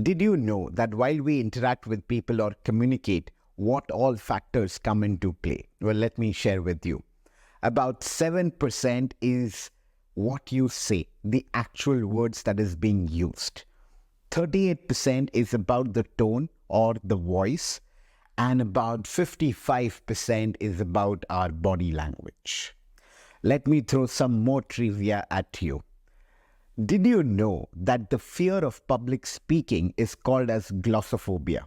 Did you know that while we interact with people or communicate, what all factors come into play? Well, let me share with you. About 7% is what you say, the actual words that is being used. 38% is about the tone or the voice, and about 55% is about our body language. Let me throw some more trivia at you. Did you know that the fear of public speaking is called as glossophobia?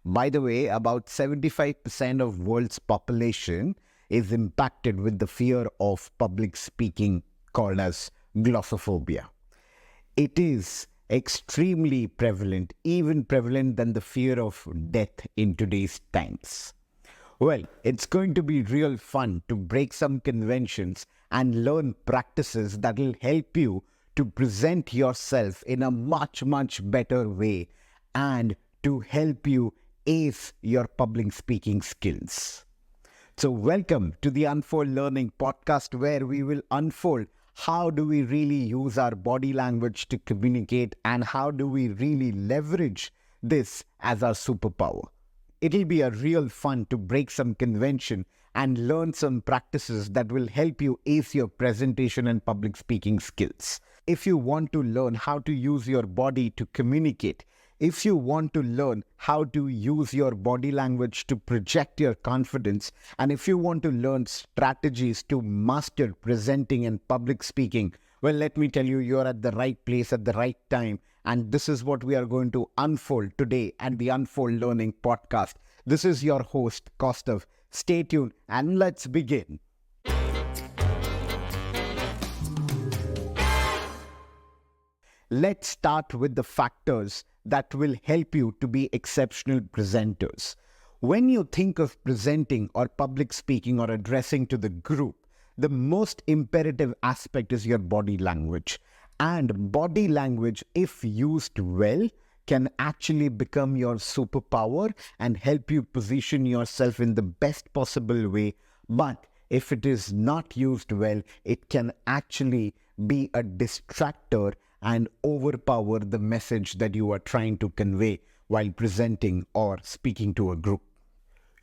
By the way, about 75% of world's population is impacted with the fear of public speaking called as glossophobia. It is extremely prevalent, even prevalent than the fear of death in today's times. Well, it's going to be real fun to break some conventions and learn practices that will help you to present yourself in a much better way and to help you ace your public speaking skills. So welcome to the Unfold Learning Podcast, where we will unfold how do we really use our body language to communicate and how do we really leverage this as our superpower. It'll be a real fun to break some convention and learn some practices that will help you ace your presentation and public speaking skills. If you want to learn how to use your body to communicate, if you want to learn how to use your body language to project your confidence, and if you want to learn strategies to master presenting and public speaking, well, let me tell you, you're at the right place at the right time. And this is what we are going to unfold today at the Unfold Learning Podcast. This is your host, Kostav. Stay tuned and let's begin. Let's start with the factors that will help you to be exceptional presenters. When you think of presenting or public speaking or addressing to the group, the most imperative aspect is your body language. And body language, if used well, can actually become your superpower and help you position yourself in the best possible way. But if it is not used well, it can actually be a distractor and overpower the message that you are trying to convey while presenting or speaking to a group.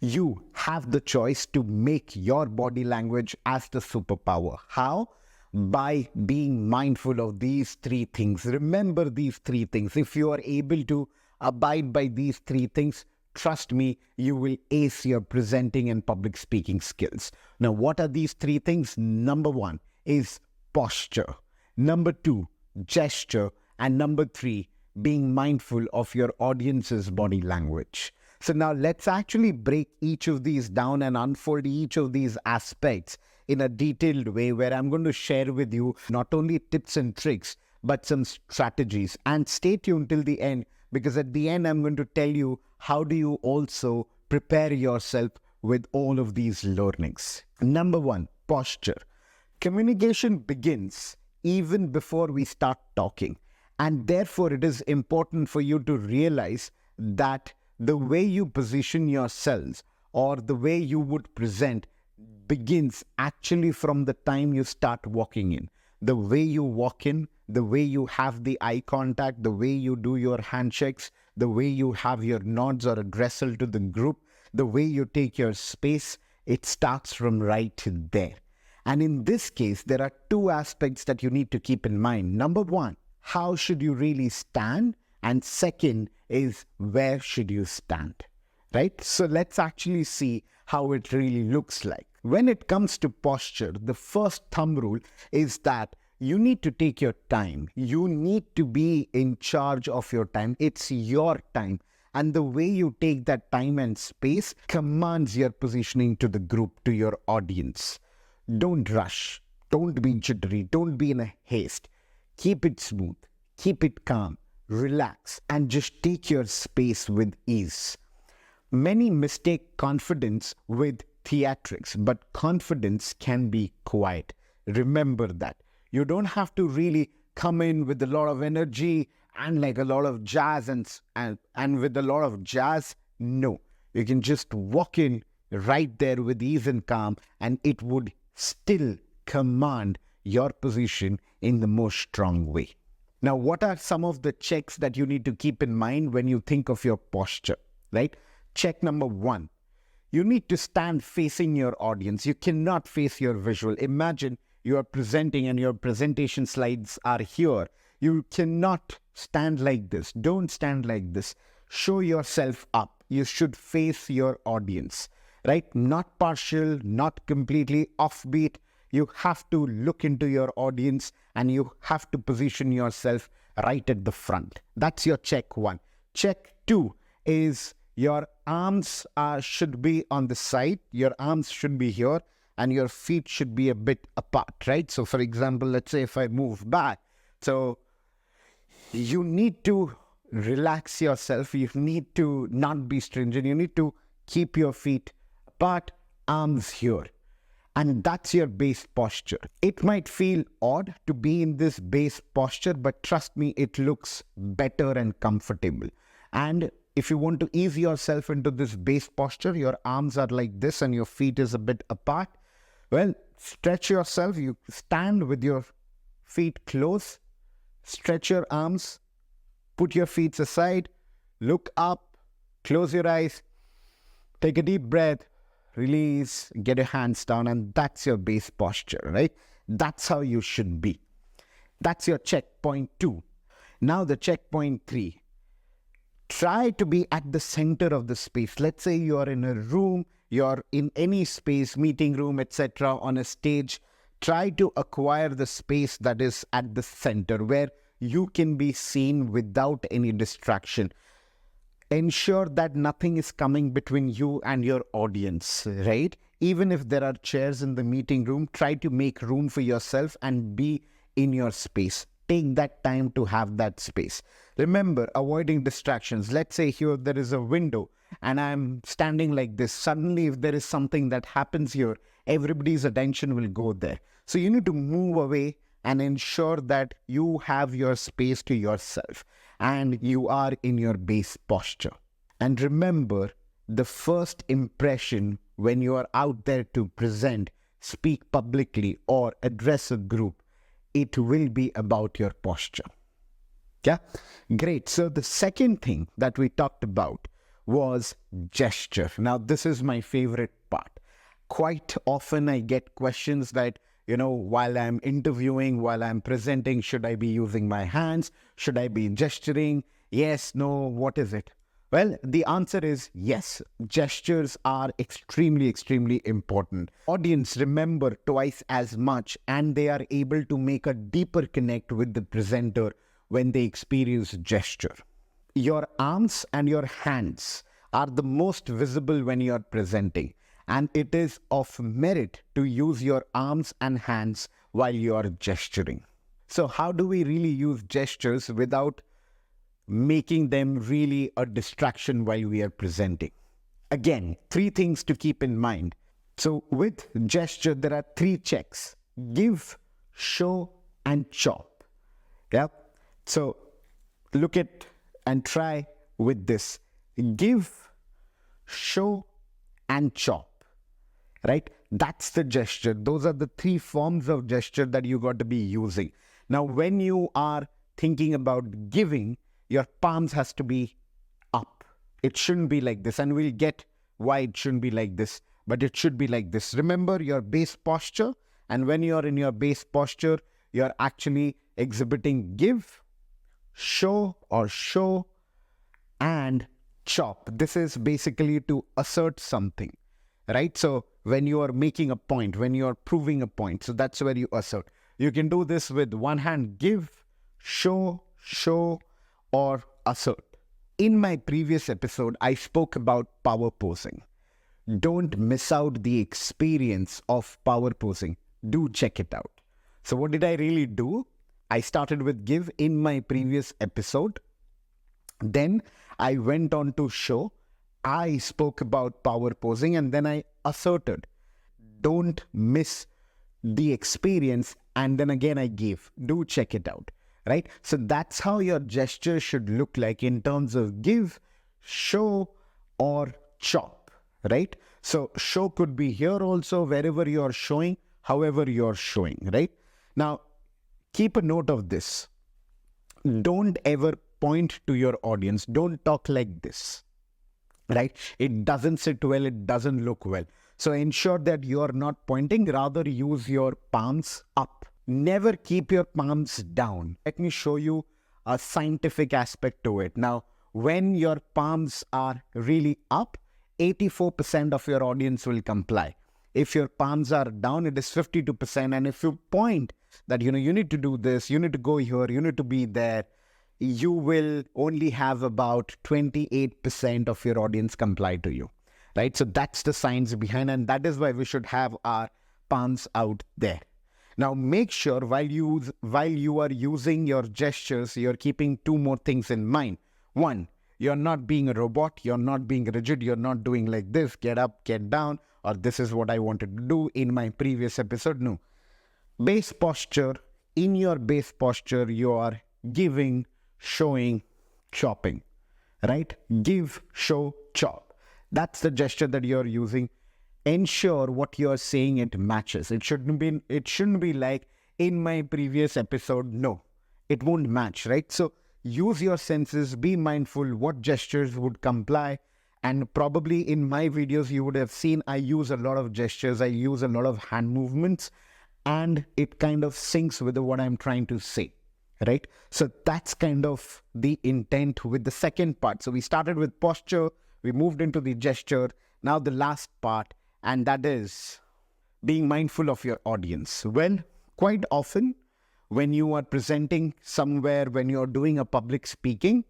You have the choice to make your body language as the superpower. How? By being mindful of these three things. Remember these three things. If you are able to abide by these three things, trust me, you will ace your presenting and public speaking skills. Now, what are these three things? Number one is posture. Number two, gesture. And number three, being mindful of your audience's body language. So now let's actually break each of these down and unfold each of these aspects in a detailed way, where I'm going to share with you not only tips and tricks, but some strategies. And stay tuned till the end, because at the end, I'm going to tell you how do you also prepare yourself with all of these learnings. Number one, posture. Communication begins even before we start talking. And therefore, it is important for you to realize that the way you position yourselves or the way you would present begins actually from the time you start walking in. The way you walk in, the way you have the eye contact, the way you do your handshakes, the way you have your nods or addressal to the group, the way you take your space, it starts from right there. And in this case, there are two aspects that you need to keep in mind. Number one, how should you really stand? And second is, where should you stand? Right? So let's actually see how it really looks like. When it comes to posture, the first thumb rule is that you need to take your time. You need to be in charge of your time. It's your time. And the way you take that time and space commands your positioning to the group, to your audience. Don't rush. Don't be jittery. Don't be in a haste. Keep it smooth. Keep it calm. Relax. And just take your space with ease. Many mistake confidence with theatrics, but confidence can be quiet. Remember that. You don't have to really come in with a lot of energy and like a lot of jazz and with a lot of jazz. No, you can just walk in right there with ease and calm, and it would still command your position in the most strong way. Now, what are some of the checks that you need to keep in mind when you think of your posture, right? Check number 1. You need to stand facing your audience. You cannot face your visual. Imagine you are presenting and your presentation slides are here. You cannot stand like this. Don't stand like this. Show yourself up. You should face your audience, right? Not partial, not completely offbeat. You have to look into your audience and you have to position yourself right at the front. That's your check 1. Check 2 is your arms should be on the side. Your arms should be here and your feet should be a bit apart, right? So for example, let's say if I move back, so you need to relax yourself. You need to not be stringent. You need to keep your feet apart, arms here. And that's your base posture. It might feel odd to be in this base posture, but trust me, it looks better and comfortable. And if you want to ease yourself into this base posture, your arms are like this and your feet is a bit apart. Well, stretch yourself. You stand with your feet close, stretch your arms, put your feet aside, look up, close your eyes, take a deep breath, release, get your hands down, and that's your base posture, right? That's how you should be. That's your checkpoint 2. Now the checkpoint 3. Try to be at the center of the space. Let's say you're in a room, you're in any space, meeting room, etc., on a stage. Try to acquire the space that is at the center where you can be seen without any distraction. Ensure that nothing is coming between you and your audience, right? Even if there are chairs in the meeting room, try to make room for yourself and be in your space. Take that time to have that space. Remember, avoiding distractions. Let's say here there is a window and I'm standing like this. Suddenly, if there is something that happens here, everybody's attention will go there. So you need to move away and ensure that you have your space to yourself and you are in your base posture. And remember, the first impression when you are out there to present, speak publicly, or address a group, it will be about your posture. Yeah, great. So the second thing that we talked about was gesture. Now, this is my favorite part. Quite often I get questions that, while I'm interviewing, while I'm presenting, should I be using my hands? Should I be gesturing? Yes, no, what is it? Well, the answer is yes. Gestures are extremely, extremely important. Audience remember twice as much and they are able to make a deeper connect with the presenter when they experience gesture. Your arms and your hands are the most visible when you are presenting. And it is of merit to use your arms and hands while you are gesturing. So how do we really use gestures without making them really a distraction while we are presenting? Again, 3 things to keep in mind. So with gesture, there are 3 checks: give, show, and chop. Yeah. So look at and try with this: give, show, and chop. Right? That's the gesture. Those are the 3 forms of gesture that you got to be using. Now, when you are thinking about giving, your palms has to be up. It shouldn't be like this. And we'll get why it shouldn't be like this, but it should be like this. Remember your base posture. And when you're in your base posture, you're actually exhibiting give, show, and chop. This is basically to assert something. Right? So when you are making a point, when you are proving a point, so that's where you assert. You can do this with one hand: give, show, or assert. In my previous episode, I spoke about power posing. Don't miss out the experience of power posing. Do check it out. So what did I really do? I started with give in my previous episode. Then I went on to show. I spoke about power posing and then I asserted. Don't miss the experience. And then again I gave. Do check it out. Right? So that's how your gesture should look like in terms of give, show, or chop. Right? So show could be here also, wherever you're showing, however you're showing. Right? Now, keep a note of this. Don't ever point to your audience. Don't talk like this, right? It doesn't sit well. It doesn't look well. So ensure that you're not pointing, rather use your palms up. Never keep your palms down. Let me show you a scientific aspect to it. Now, when your palms are really up, 84% of your audience will comply. If your palms are down, it is 52%. And if you point that, you need to do this, you need to go here, you need to be there, you will only have about 28% of your audience comply to you, right? So that's the science behind, and that is why we should have our palms out there. Now, make sure while you are using your gestures, you're keeping two more things in mind. One, you're not being a robot, you're not being rigid, you're not doing like this, get up, get down, or this is what I wanted to do in my previous episode. No. Base posture, in your base posture, you are giving, showing, chopping, right? Give, show, chop. That's the gesture that you're using. Ensure what you're saying, it matches. It shouldn't be like in my previous episode. No, it won't match, right? So use your senses, be mindful what gestures would comply. And probably in my videos, you would have seen I use a lot of gestures. I use a lot of hand movements, and it kind of syncs with what I'm trying to say, right? So that's kind of the intent with the second part. So we started with posture, we moved into the gesture. Now the last part, and that is being mindful of your audience. Well, quite often when you are presenting somewhere, when you're doing a public speaking,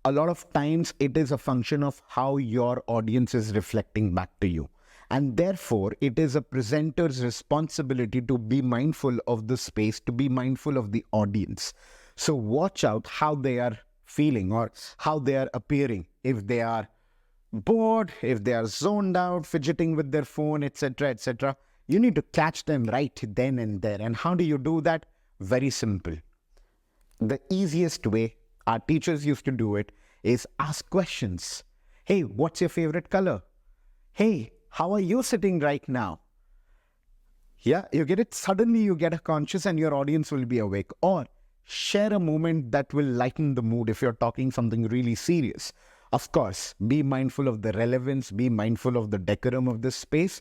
a lot of times it is a function of how your audience is reflecting back to you. And therefore, it is a presenter's responsibility to be mindful of the space, to be mindful of the audience. So watch out how they are feeling or how they are appearing. If they are bored, if they are zoned out, fidgeting with their phone, etc., etc., you need to catch them right then and there. And how do you do that? Very simple. The easiest way, our teachers used to do it, is ask questions. Hey, what's your favorite color? Hey, how are you sitting right now? Yeah, you get it. Suddenly you get a conscious and your audience will be awake. Or share a moment that will lighten the mood if you're talking something really serious. Of course, be mindful of the relevance, be mindful of the decorum of this space.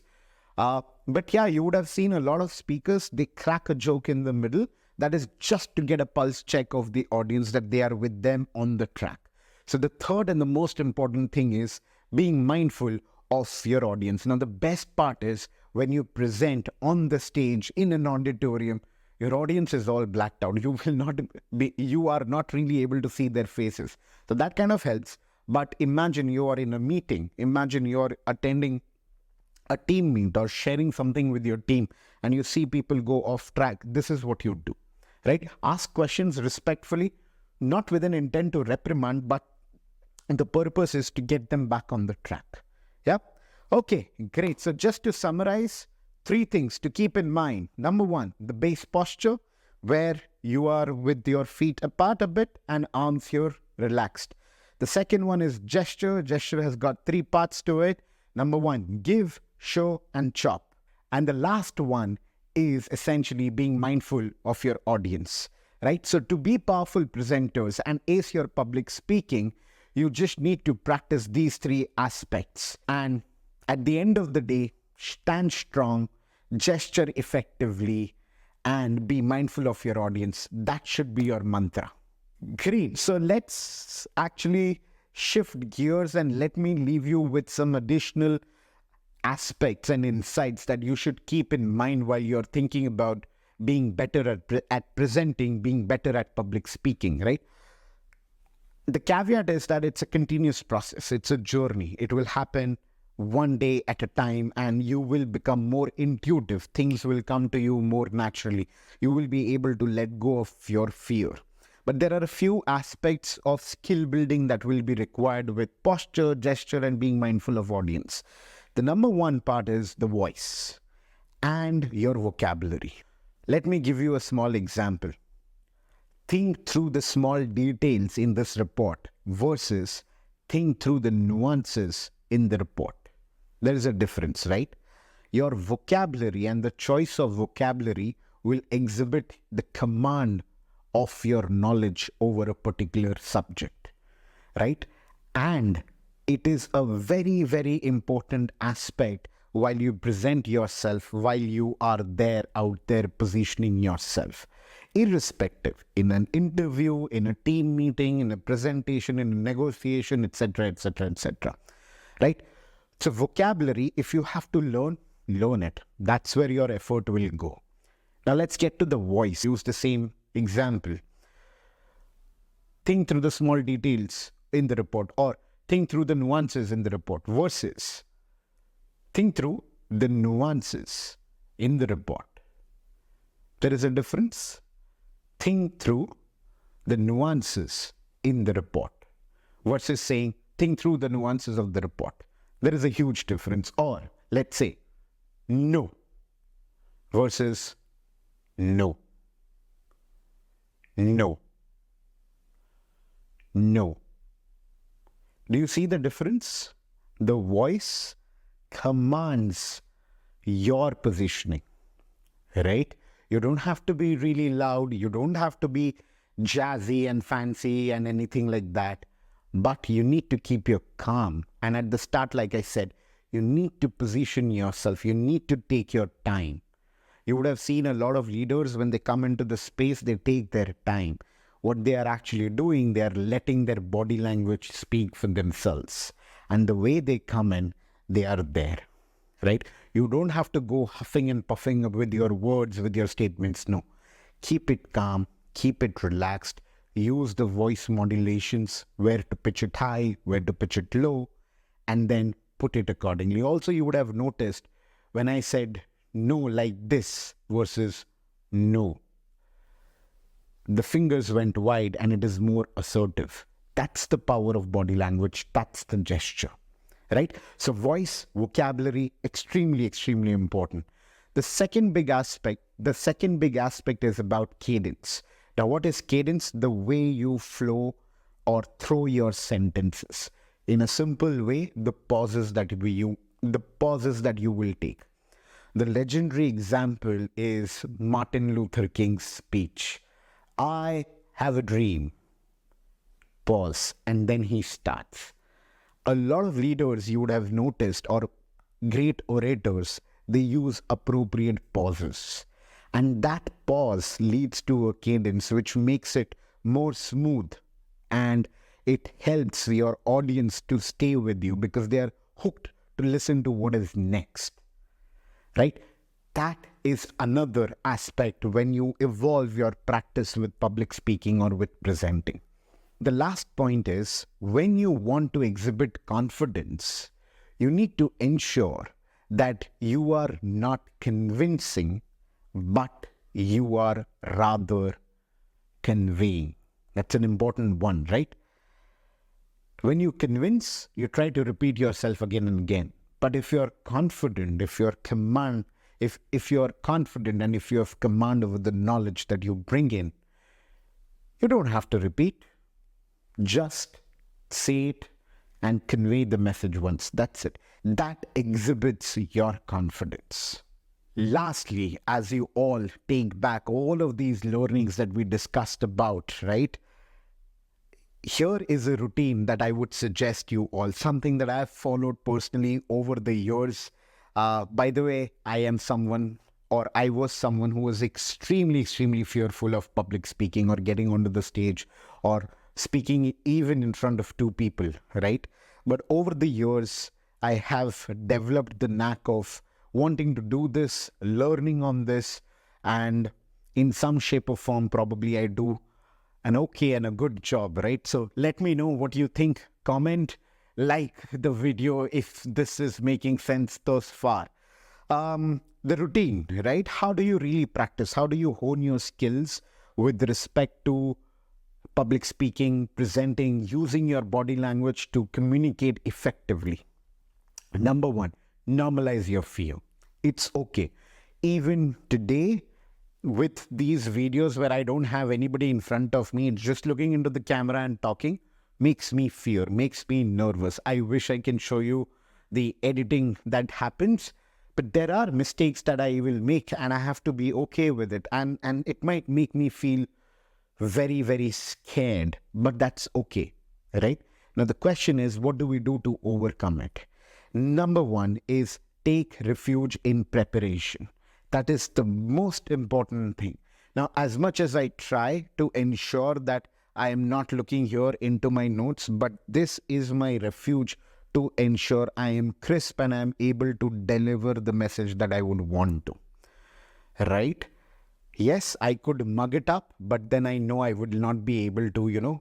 But yeah, you would have seen a lot of speakers, they crack a joke in the middle. That is just to get a pulse check of the audience that they are with them on the track. So the third and the most important thing is being mindful of your audience. Now, the best part is when you present on the stage in an auditorium, your audience is all blacked out. You are not really able to see their faces. So that kind of helps. But imagine you are in a meeting. Imagine you're attending a team meet or sharing something with your team and you see people go off track. This is what you do, right? Ask questions respectfully, not with an intent to reprimand, but the purpose is to get them back on the track. Yep. Okay, great. So just to summarize, 3 things to keep in mind. Number 1, the base posture, where you are with your feet apart a bit and arms here relaxed. The second one is gesture. Gesture has got 3 parts to it. Number 1, give, show, and chop. And the last one is essentially being mindful of your audience, right? So to be powerful presenters and ace your public speaking, you just need to practice these 3 aspects. And at the end of the day, stand strong, gesture effectively, and be mindful of your audience. That should be your mantra. Great. So let's actually shift gears and let me leave you with some additional aspects and insights that you should keep in mind while you're thinking about being better at presenting, being better at public speaking, right? The caveat is that it's a continuous process. It's a journey. It will happen one day at a time and you will become more intuitive. Things will come to you more naturally. You will be able to let go of your fear. But there are a few aspects of skill building that will be required with posture, gesture, and being mindful of audience. The number 1 part is the voice and your vocabulary. Let me give you a small example. Think through the small details in this report versus think through the nuances in the report. There is a difference, right? Your vocabulary and the choice of vocabulary will exhibit the command of your knowledge over a particular subject, right? And it is a very, very important aspect while you present yourself, while you are there out there positioning yourself, irrespective in an interview, in a team meeting, in a presentation, in a negotiation, etc., etc., etc., right? So vocabulary, if you have to learn it. That's where your effort will go. Now let's get to the voice. Use the same example. Think through the small details in the report, or think through the nuances in the report, versus think through the nuances in the report. There is a difference. Think through the nuances in the report versus saying think through the nuances of the report. There is a huge difference. Or let's say no versus no. No. No. Do you see the difference? The voice commands your positioning, right? You don't have to be really loud. You don't have to be jazzy and fancy and anything like that. But you need to keep your calm. And at the start, like I said, you need to position yourself. You need to take your time. You would have seen a lot of leaders, when they come into the space, they take their time. What they are actually doing, they are letting their body language speak for themselves. And the way they come in, they are there, right? You don't have to go huffing and puffing with your words, with your statements. No. Keep it calm. Keep it relaxed. Use the voice modulations, where to pitch it high, where to pitch it low, and then put it accordingly. Also, you would have noticed when I said no like this versus no, the fingers went wide and it is more assertive. That's the power of body language. That's the gesture, right? So voice, vocabulary, extremely, extremely important. The second big aspect is about cadence. Now, what is cadence? The way you flow or throw your sentences. In a simple way, the pauses that you will take. The legendary example is Martin Luther King's speech. I have a dream. Pause, and then he starts. A lot of leaders, you would have noticed, or great orators, they use appropriate pauses. And that pause leads to a cadence which makes it more smooth, and it helps your audience to stay with you because they are hooked to listen to what is next, right? That is another aspect when you evolve your practice with public speaking or with presenting. The last point is, when you want to exhibit confidence, you need to ensure that you are not convincing, but you are rather conveying. That's an important one, right? When you convince, you try to repeat yourself again and again. But if you're confident, if you're confident and if you have command over the knowledge that you bring in, you don't have to repeat. Just say it and convey the message once. That's it. That exhibits your confidence. Lastly, as you all take back all of these learnings that we discussed about, right? Here is a routine that I would suggest you all, something that I've followed personally over the years. By the way, I was someone who was extremely, extremely fearful of public speaking or getting onto the stage or speaking even in front of two people, right? But over the years, I have developed the knack of wanting to do this, learning on this, and in some shape or form, probably I do an okay and a good job, right? So let me know what you think. Comment, like the video if this is making sense thus far. The routine, right? How do you really practice? How do you hone your skills with respect to public speaking, presenting, using your body language to communicate effectively? Number one, normalize your fear. It's okay. Even today, with these videos where I don't have anybody in front of me, just looking into the camera and talking makes me fear, makes me nervous. I wish I can show you the editing that happens, but there are mistakes that I will make and I have to be okay with it. And it might make me feel very, very scared, but that's okay, right? Now, the question is, what do we do to overcome it? Number one is take refuge in preparation. That is the most important thing. Now, as much as I try to ensure that I am not looking here into my notes, but this is my refuge to ensure I am crisp and I am able to deliver the message that I would want to, right? Yes, I could mug it up, but then I know I would not be able to,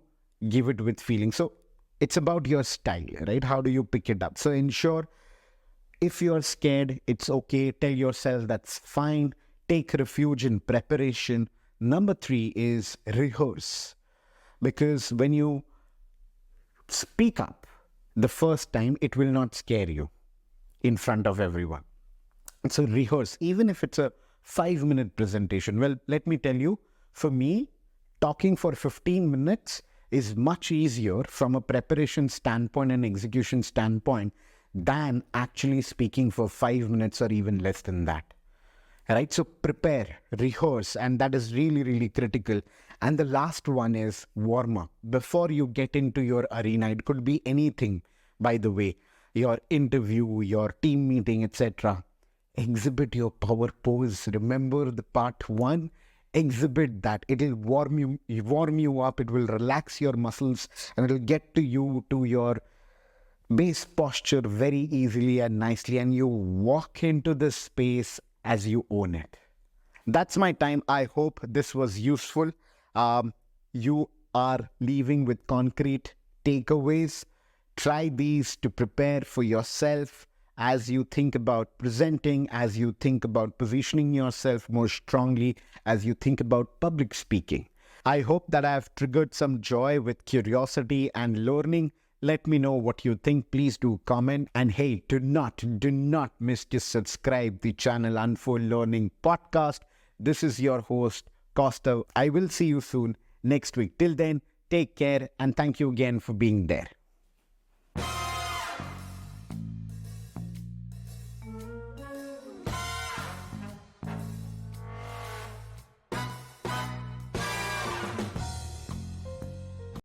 give it with feeling. So it's about your style, right? How do you pick it up? So ensure if you're scared, it's okay. Tell yourself that's fine. Take refuge in preparation. Number 3 is rehearse. Because when you speak up the first time, it will not scare you in front of everyone. So rehearse, even if it's a 5-minute presentation. Well, let me tell you, for me, talking for 15 minutes is much easier from a preparation standpoint and execution standpoint than actually speaking for 5 minutes or even less than that. Right? So prepare, rehearse, and that is really, really critical. And the last one is warm up. Before you get into your arena, it could be anything, by the way, your interview, your team meeting, etc. Exhibit your power pose. Remember the part 1? Exhibit that. It will warm you up. It will relax your muscles and it will get to your base posture very easily and nicely, and you walk into this space as you own it. That's my time. I hope this was useful. You are leaving with concrete takeaways. Try these to prepare for yourself as you think about presenting, as you think about positioning yourself more strongly, as you think about public speaking. I hope that I have triggered some joy with curiosity and learning. Let me know what you think. Please do comment. And hey, do not miss to subscribe the channel Unfold Learning Podcast. This is your host, Costa. I will see you soon next week. Till then, take care and thank you again for being there.